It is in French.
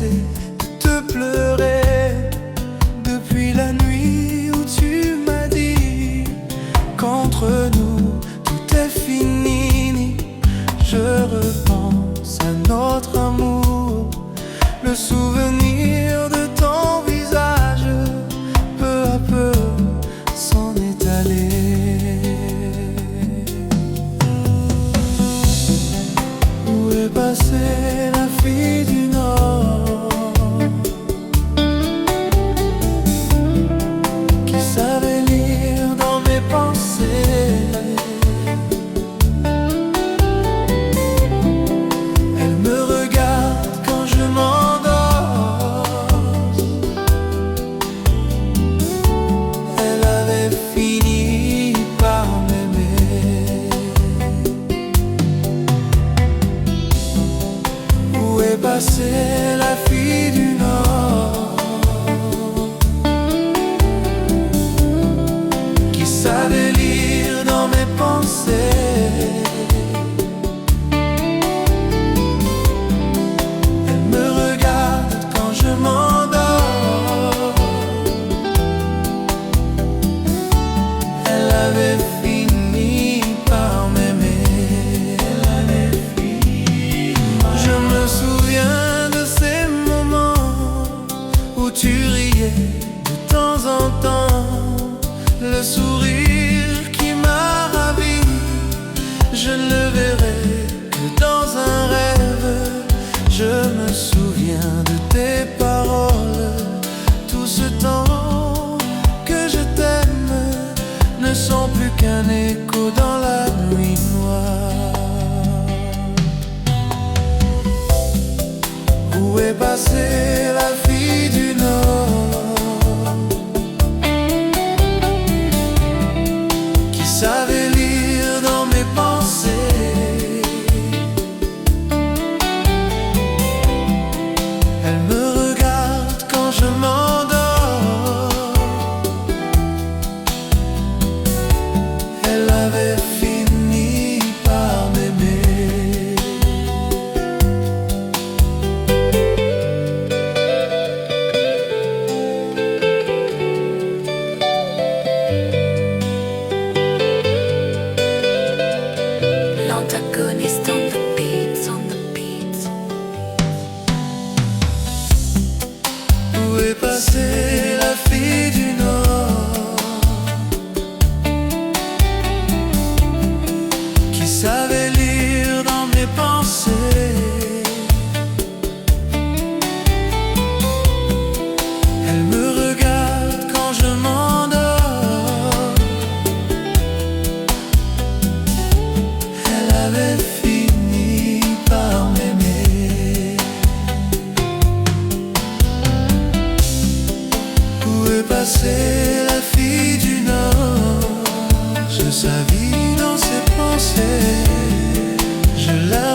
cessé de te pleurer depuis la nuit où tu m'as dit qu'entre nous tout est fini. Je repense à notre amour, le souvenir de ton visage peu à peu s'en est allé. Où est passée la fille du Nord qui savait lire dans mes pensées? Elle me regarde quand je m'endors. Elle avait fini par m'aimer. Où est passée la fille du Nord qui savait lire dans mes pensées? Elle me regarde quand je m'endors. Elle avait fini par m'aimer. Elle avait fini. Je me souviens de ces moments où tu riais de temps en temps, le sourire qui m'a ravi. Je ne le verrai que dans un rêve. Je me souviens de tes paroles. Tout ce temps que je t'aime ne sont plus qu'un écho dans la nuit noire. Où est passée la fille du Nord qui savait lire dans mes pensées? Elle me regarde quand je m'endors. Elle avait fini par m'aimer. L'antagoniste on the beats, on the beats. Où est passée la fille du Nord qui savait lire dans mes pensées? Elle me regarde quand je m'endors. Elle avait fini par m'aimer. Où est passée la fille du Nord? Je savais dans ses pensées. Je la